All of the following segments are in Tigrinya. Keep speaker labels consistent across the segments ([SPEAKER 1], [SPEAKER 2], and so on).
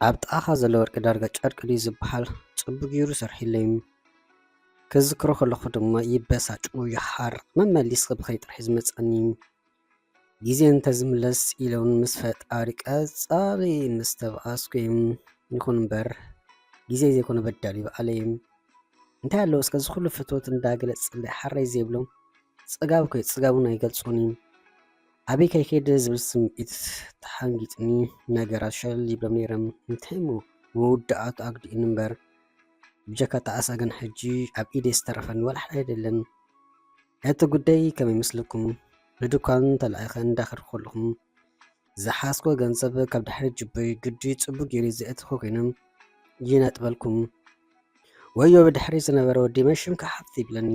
[SPEAKER 1] ኣብ ጥቓኻ ዘሎ ወርቂ ዳርጋ ጨርቂ ድዩ ዝበሃል ጽቡቕ ጌሩ ሰርሒለይ ክዝክሮ ከለኹ ድማ ይበሳጭ ይሓርቕ መመሊስ ብኸይ ጥርሒ ዝመጸኒ ግዜ እንተዝምለስ ኢለውን ምስ ፈጣሪ ቀጻሊ ምስ ተበኣስኩ ይኹን እምበር ግዜ ዘይኮነ በዳሊ በኣለይ እንታይ ኣለዎ እስከ ዝኩሉ ፍትወት እንዳገለጽለይ ሓረይ ዘይብሎም ጽጋብ ኮይ ጽጋቡን ኣይገልጾን ኣበይ ከይከይደ ዝብል ስምዒት ተሓንጊጥኒ ነገራት ሸል ይብሎም ነይሮም እንታይ መውዳእቱ ኣግዲእን እምበር ብጀካ ተኣሳገን ሕጂ ኣብ ኢደይ ዝተረፈኒ ወላሕ ኣይደለን እቲ ጉዳይ ከመይ ይመስለኩም ንድኳን ተላኢኸ እንዳኸድኩ ከለኹም ዝሓስኮ ገንዘብ ካብ ድሕሪ ጅበይ ግዲ ጽቡቕ ጌሩ ዘእትኮ ኮይኖም ይነጥበልኩም ወዮ ብድሕሪ ዝነበረ ወዲ መሽምካ ሓፍቲ ይብለኒ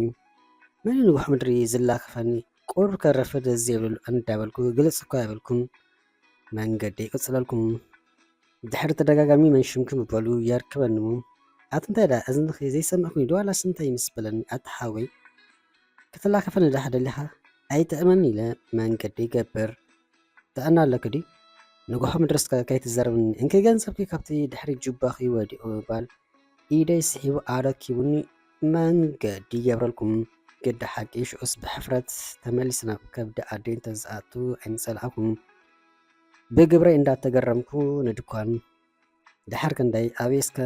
[SPEAKER 1] መን ንጉሕ ምድሪ ዝላኽፈኒ ቁር ከረፈደ ዘይብሉ እንዳበልኩ ግልጽ እኳ ኣይበልኩም መንገዲ ይቅጽለልኩም ድሕሪ ተደጋጋሚ መንሽምክ ምበሉ የርክበኒ ኣት እንታይ ዳ እዝንኺ ዘይሰምዕኩኒ ድዋላስ እንታይ ይመስበለኒ ኣተሓወይ ክትላኸፈኒ ዳሕ ደሊኻ ኣይትእመን ኢለ መንገዲ ይገብር ተኣና ኣለክ ዲ ንጉሖ ምድረስካ ከይትዘረብኒ እንከ ገንዘብኪ ካብቲ ድሕሪ ጅባኺ ወዲቑ ባል ኢደይ ስሒቡ ኣረኪቡኒ መንገዲ ይገብረልኩም ግዲ ሓቂ ሽዑስ ብሕፍረት ተመሊስና ከብዲ ኣደይ እንተዝኣቱ ኣይምፀልኣኩም ብግብረይ እንዳተገረምኩ ንድኳን ድሕር ክንደይ ኣበየስከ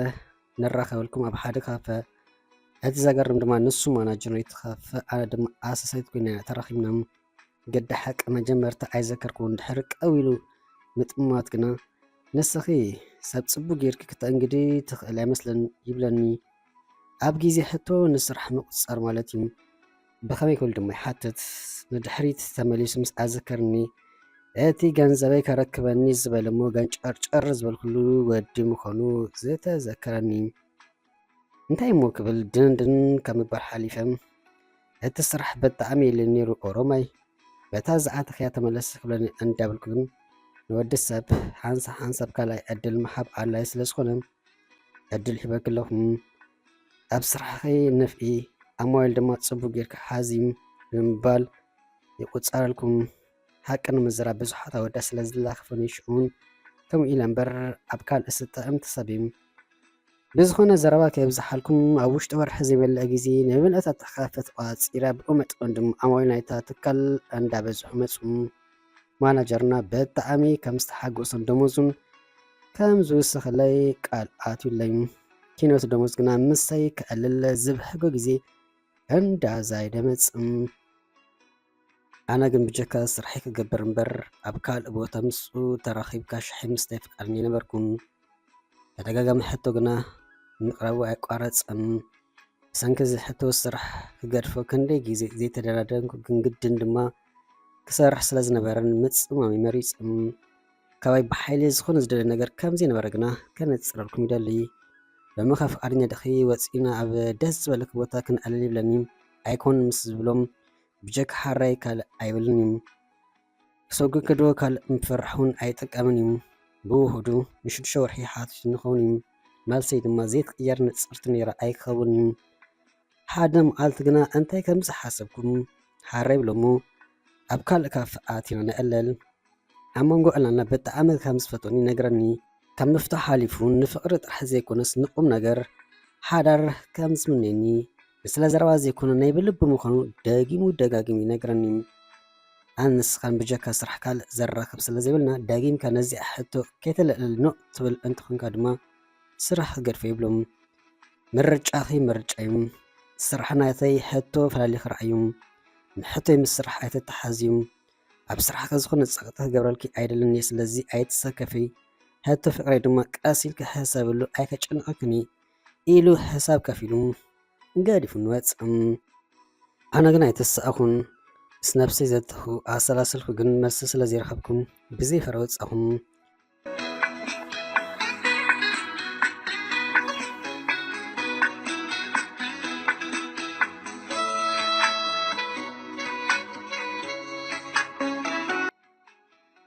[SPEAKER 1] ነራኸበልኩም ኣብ ሓደ ካፈ እቲ ዘገርም ድማ ንሱ ማናጀር ናይቲ ካፈ ኣነ ድማ ኣሰሰይት ኮይና ተራኺብና ግዲ ሓቂ መጀመርታ ኣይዘከርኩን ድሕሪ ቀዊሉ ምጥማት ግና ንስኺ ሰብ ጽቡቕ ጌርኪ ክትእንግዲ ትኽእል ኣይመስለን ይብለኒ ኣብ ግዜ ሕቶ ንስራሕ ምቁፅጻር ማለት እዩ ብኸመይ ክብል ድማ ይሓትት ንድሕሪት ተመሊሱ ምስ ኣዘከርኒ እቲ ገንዘበይ ከረክበኒ ዝበለ እሞ ገንጨርጨር ዝበልኩሉ ወዲ ምዃኑ ዝተዘከረኒ እንታይ እሞ ክብል ድንድን ከምባል ሓሊፈ እቲ ስራሕ ብጣዕሚ የለን ነይሩ ኦሮማይ በታ ዝኣተኸያ ተመለስ ክብለኒ እንዳበልኩ ግን ንወዲ ሰብ ሓንሳብ ካልኣይ ዕድል ምሃብ ኣድላይ ስለ ዝኾነ ዕድል ሂበክ ኣለኹም ኣብ ስራሕኺ ንፍዒ ኣብ ሞባይል ድማ ጽቡቕ ጌርካ ሓዚም ብምባል ይቁፀረልኩም ሓቂ ንምዝራብ ብዙሓት ኣወዳት ስለ ዝላኽፈኒ ሽዑን ከምኡ ኢለ እምበር ኣብ ካልእ ስጠምቲ ሰቢም ብዝኾነ ዘረባ ከየብዝሓልኩም ኣብ ውሽጢ ወርሒ ዘይበልዐ ግዜ ንምልእታት ተኻፈት ቋፂራ ብኡ መጥቆን ድማ ኣሞባይል ናይታ ትካል እንዳበዝሑ መፁ ማናጀርና ብጣዕሚ ከም ዝተሓጎሶን ደሞዙን ከም ዝውስኽለይ ቃል ኣትዩለይ ኪኖት ደሞዝ ግና ምሳይ ክዕልለ ዝብሕጎ ግዜ እንዳዛይደ መፅም ኣነ ግን ብጀካ ስራሐይ ክገብር እምበር ኣብ ካልእ ቦታ ምስኡ ተራኺብካ ሻሂ ምስታይ ፍቃድኒ ነበርኩን ተደጋጋሚ ሕቶ ግና ምቕረቡ ኣይቋረፀን ብሰንኪ ዝሕቶ ስራሕ ክገድፎ ክንደይ ግዜ ዘይተደራደንኩ ግን ግድን ድማ ክሰርሕ ስለ ዝነበረን ምፅማሚ መሪፅም ካባይ ብሓይሊ ዝኾነ ዝደለ ነገር ከምዚ ነበረ ግና ከነፅረልኩም ይደሊ ሎሚ ኸ ፍቃድኛ ድኺ ወፂና ኣብ ደስ ዝበለክ ቦታ ክንዕልል ይብለኒ ኣይኮን ምስ ዝብሎም ብጀካ ሓራይ ካልእ ኣይብልን እዩ ክሰጉ ክዶ ካልእ ምፍርሑን ኣይጠቀምን እዩ ብውህዱ ንሽዱሽተ ወርሒ ሓትት ንኸውን እዩ መልሰይ ድማ ዘይትቅየር ንፅርቲ ነይራ ኣይክኸውን እዩ ሓደ መዓልቲ ግና እንታይ ከም ዝሓሰብኩም ሓራይ ብሎሞ ኣብ ካልእ ካፍ ኣቲና ንዕለል ኣብ መንጎ ዕላልና ብጣዕሚ ከም ዝፈትወኒ ነግረኒ ካብ ምፍታሕ ሓሊፉ ንፍቅሪ ጥራሕ ዘይኮነስ ንቁም ነገር ሓዳር ከም ዝምነኒ ስለ ዘረባ ዘይኮነ ናይ ብልቢ ምዃኑ ደጊሙ ደጋጊሙ ይነግረኒ ኣንስኻን ብጀካ ስራሕ ካልእ ዘራኽብ ስለ ዘይብልና ዳጊምካ ነዚ ሕቶ ከይተልዕል ኖ ትብል እንትኾንካ ድማ ስራሕ ክገድፎ ይብሎም ምርጫኺ ምርጫ እዩ ስራሕ ናተይ ሕቶ ፈላሊ ክረኣዩ ንሕቶይ ምስ ስራሕ ኣይተተሓዝዩ ኣብ ስራሕከ ዝኾነ ፀቕጢ ክገብረልኪ ኣይደለኒ ስለዚ ኣይትሰከፊ ሕቶ ፍቅረይ ድማ ቀሲል ክሕሰብሉ ኣይከጨንቐክኒ ኢሉ ሕሳብ ከፊሉ ገዲፉ ንወፅም ኣነ ግን ኣይተሰኣኹን ምስ ነብሰይ ዘተኹ ኣሰላስልኩ ግን መልሲ ስለ ዘይረኸብኩም ብዘይፈረ ወፃኹም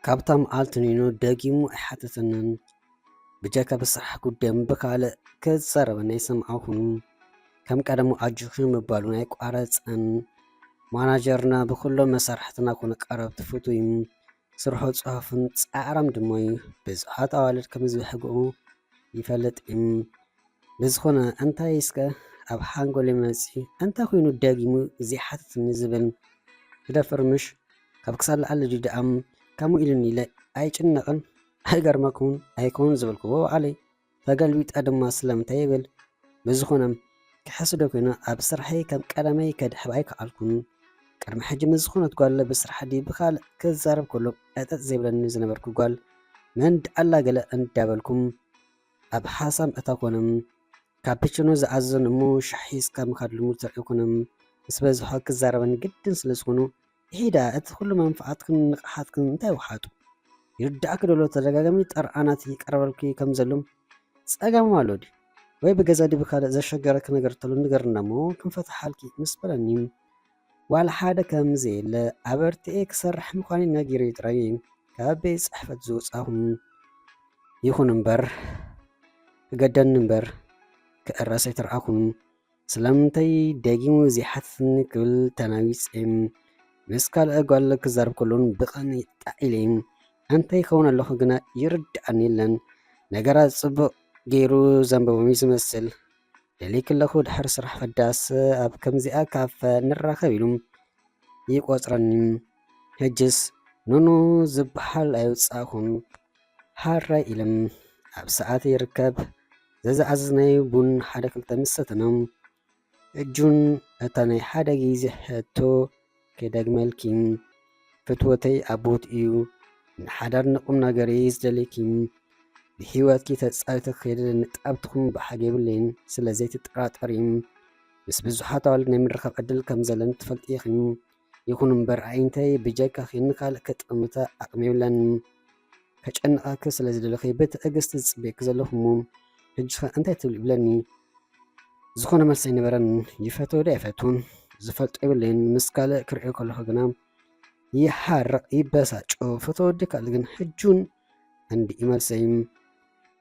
[SPEAKER 1] ካብታ መዓልቲ ንይኑ ደጊሙ ኣይሓተተንን ብጀካ ብስራሕ ጉዳይ ብካልእ ክዛረበና ይሰምዓኹን ከም ቀደሙ ኣጅኹን ምባሉ ናይ ቋረፀን ማናጀርና ብኩሎም መሳርሕትና ኮነ ቀረብቲ ፍቱይ ስርሖ ፅሑፍን ፃዕራም ድማ እዩ ብዙሓት ኣዋልድ ከም ዝብሕግኡ ይፈልጥ ብዝኾነ እንታይ እስከ ኣብ ሓንጎል መፂ እንታይ ኮይኑ ደጊሙ እዚ ሓትትኒ ዝብል ክደፍርምሽ ካብ ክሳድ ላዕሊ ድዳኣም ከምኡ ኢሉኒ ኢለ ኣይጭነቕን ኣይገርመኩን ኣይኮን ዝብልክዎ ባዕለይ ተገልቢጣ ድማ ስለምንታይ ይብል ብዝኾነ ክሕስዶ ኮይነ ኣብ ስራሐይ ከም ቀዳመይ ከድሕብ ኣይከኣልኩን ቅድሚ ሕጂ ምዝኾነት ጓል ብስራሕ ዲ ብካልእ ክዛረብ ከሎ ዕጠጥ ዘይብለኒ ዝነበርኩ ጓል መን ዳኣላ ገለ እንዳበልኩም ኣብ ሓሳብ እታኮነም ካፕችኖ ዝኣዘን እሞ ሻሒ እስካ ምካድ ልሙድ ዘርኢ ኮነም ምስ በዝሖ ክዛረበኒ ግድን ስለ ዝኾኑ ሂዳ እቲ ኩሉ መንፋዓትክን ንቕሓትክን እንታይ ውሓጡ ይርዳእክ ደሎ ተደጋጋሚ ጠርኣናት ይቀርበልኪ ከም ዘሎም ፀጋም ኣሎ ዲ ወይ ብገዛ ዲ ብካልእ ዘሸገረክ ነገር ተሎ ንገርና እሞ ክንፈትሓልኪ ምስ በለኒ ዋላ ሓደ ከምዘየለ ኣበርቲኤ ክሰርሕ ምዃኑ ነጊረ ጥራይ ካብ ቤት ፅሕፈት ዝወፃኹም ይኹን እምበር ክገደን እምበር ክእረሰ ይትርአኹም ስለምንታይ ደጊሙ ዘይሓትትኒ ክብል ተናዊፅ ምስ ካልእ ጓል ክዛረብ ከሎን ብቐኒ ጣዒለ እንታይ ይኸውን ኣለኹ ግና ይርድኣኒ የለን ነገራት ፅቡቅ ገይሩ ዘንበቦም ዝመስል ደሊክለኹ ድሕሪ ስራሕ ፈዳስ ኣብ ከምዚኣ ካፈ ንራኸብ ኢሉ ይቆፅረኒ ሕጅስ ኖኖ ዝበሃል ኣይወፃእኹን ሃራይ ኢሎም ኣብ ሰዓት ይርከብ ዘዝዓዝናይ ቡን ሓደ ክልተ ምሰተኖም እጁን እታ ናይ ሓደ ግዜ ሕቶ ከደግመልኪ ፍትወተይ ኣቦት እዩ ንሓዳር ንቁም ነገር ዝደለይኪ ብሂወትኪ ተፃዊተ ከይደ ንጣብትኩም ብሓገ የብለይን ስለዘይ ትጠራጠሪ ምስ ብዙሓት ኣዋልድ ናይ ምርኻብ ዕድል ከም ዘለን ትፈልጥ ኢኺም ይኹን እምበር ዓይንተይ ብጀካ ንካልእ ከጥምተ ኣቕሚ የብለን ከጨንቃክ ስለ ዝደለኸይ ብትዕግስቲ ዝፅበየክ ዘለኹ እሞ ሕጂ እንታይ ትብል ይብለኒ ዝኾነ መልሲ ኣይነበረን ይፈትዎ ዶ ኣይፈትውን ዝፈልጦ የብለይን ምስ ካልእ ክሪኦ ከለኹ ግና ይሓርቕ ይበሳጮ ፈትዎ ዲ ካልእ ግን ሕጁን እንዲ ይመልሰይ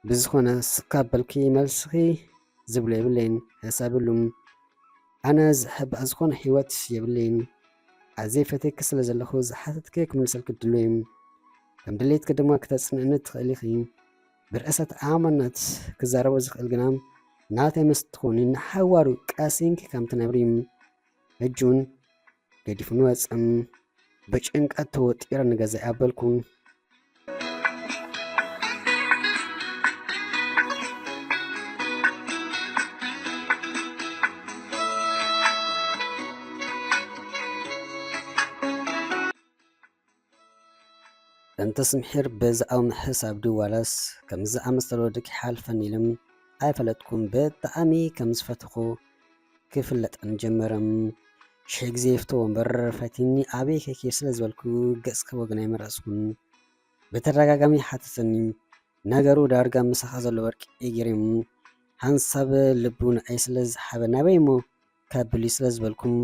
[SPEAKER 1] ብዝኾነ ስካበልኪ መልስኺ ዝብሎ የብለይን ሕሳብሉ ኣነ ዝሕባእ ዝኾነ ሂወት የብለይን ኣዘይ ፈተይክ ስለ ዘለኹ ዝሓተትከ ክምልሰልክ ድሎ እዩ ከም ድሌትክ ድማ ክተፅንዕኒ ትኽእል ኢኺ ብርእሰት ኣማነት ክዛረቦ ዝኽእል ግና ናተይ ምስ ትኾኒ ንሓዋሩ ቃሲንኪ ከም ትነብሪ ሕጁን ገዲፉ ንወፅም ብጭንቀት ተወጢረ ንገዛ ኣበልኩን እንተ ስምሒር በዛኣው ምሕሳብ ድዋላስ ከምዚ ኣመሰለ ወድቂ ሓልፈን ኢሎም ኣይፈለጥኩም ብጣዕሚ ከም ዝፈትኹ ክፍለጠን ጀመረም ሽሕ ግዜ ይፍትዎ እምበር ፈቲኒ ኣበይ ከይከይድ ስለ ዝበልኩ ገፅከ ወግና ይመረፅኩን ብተደጋጋሚ ሓተተኒ ነገሩ ዳርጋ ምሳኻ ዘሎ ወርቂ ገይሮም ሃንሳብ ልቡ ንዓይ ስለ ዝሓበ ናበይ እሞ ከብሊ ስለ ዝበልኩም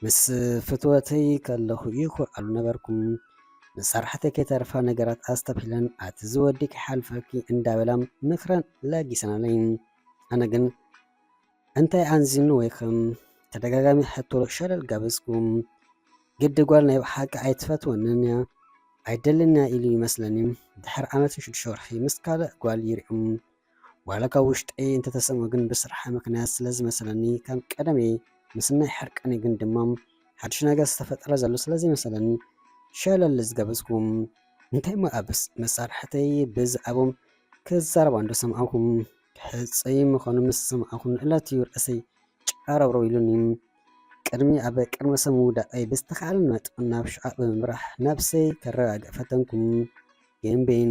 [SPEAKER 1] ምስ ፍትወተይ ከለኹ ይኩርዓሉ ነበርኩም ንሰርሐተይ ከይተርፋ ነገራት ኣስተብሒለን ኣቲ ዝወዲ ክሓልፈኪ እንዳበላ ምክረን ለጊሰናለይ ኣነ ግን እንታይ ኣንዚኑ ወይከም ተደጋጋሚ ሕቶ ሸለል ጋበዝኩም ግዲ ጓል ናይ ብሓቂ ኣይትፈትወንን እያ ኣይደልና ኢሉ ይመስለኒ ድሕሪ ዓመትን 6 ወርሒ ምስ ካልእ ጓል ይሪኦም ዋላ ካብ ውሽጠይ እንተተሰምዖ ግን ብስራሕ ምክንያት ስለዝመሰለኒ ከም ቀደመይ ምስናይ ሕርቀኒ ግን ድማ ሓድሽ ነገር ዝተፈጠረ ዘሎ ስለዘይመሰለኒ ሸለል ዝገበዝኩም እንታይ ሞ ኣብስ መሳርሕተይ ብዛዕቦም ክዛረባ እንዶ ሰምዓኹም ክሕፀይ ምዃኑ ምስ ሰምዓኹም ዕለት እዩ ርእሰይ ጫረብረው ኢሉኒ ቅድሚ ኣብ ቅድመ ሰብ ምውዳቐይ ብዝተኻኣለን መጠን ናብ ሸዓብ ብምምራሕ ነብሰይ ከረጋግእ ፈተንኩም ገንበይን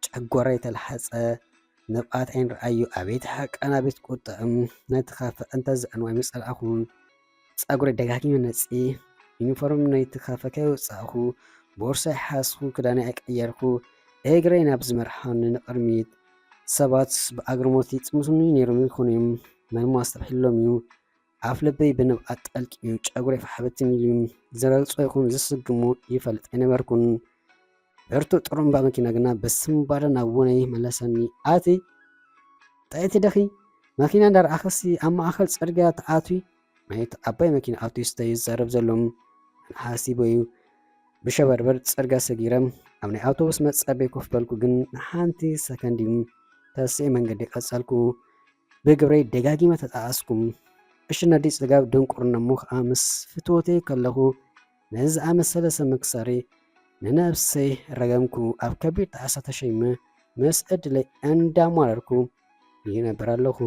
[SPEAKER 1] ጨጓራይ ተላሓፀ ንብኣት ኣይንረኣዩ ኣቤት ሓቀን ኣቤት ቁጥዕም ነቲ ካፈ እንተዝዕንዋይ ምፀልኣኹን ፀጉሪ ደጋጊመ ነፂ ዩኒፎርም ናይቲ ካፈ ከይወፃእኹ ቦርሳይ ሓስኹ ክዳነይ ኣይቀየርኩ እግረይ ናብ ዝመርሓኒ ንቕድሚት ሰባት ብኣግርሞት ይፅምቱኒ ነይሮም ይኾኑ እዮም መማ ዝተብሒሎም እዩ ኣፍ ልበይ ብንብኣት ጠልቂ እዩ ጨጉረይ ፋሕበትን ኢሉ ዝረግፆ ይኹን ዝስግሙ ይፈልጥ ኣይነበርኩን ብርቱዕ ጥሩምባ መኪና ግና ብስምባለ ናብ ወነይ መለሰኒ ኣቲ ጣይቲ ደኺ መኪና እንዳረኣኸሲ ኣብ ማእኸል ፅርግያ ተኣትዊ ናይቲ ዓባይ መኪና ኣውቶቡስ ይዛረብ ዘሎም ሓሲቦ እዩ ብሸበርበር ፅርግያ ሰጊረ ኣብ ናይ ኣውቶቡስ መፀበይ ኮፍ በልኩ ግን ንሓንቲ ሰከንድ ተስዒ መንገዲ ቀጸልኩ ብግብረይ ደጋጊመ ተጣኣስኩም እሺ ነዲ ጽጋብ ድንቁርና እሞ ከዓ ምስ ፍትወተይ ከለኹ ነዚ ዝኣመሰለ ሰብ ምክሳሪ ንነብሰይ ረገምኩ ኣብ ከቢድ ጣዕሳ ተሸይመ ምስ ዕድለይ እንዳሟረርኩ ይነብር ኣለኹ።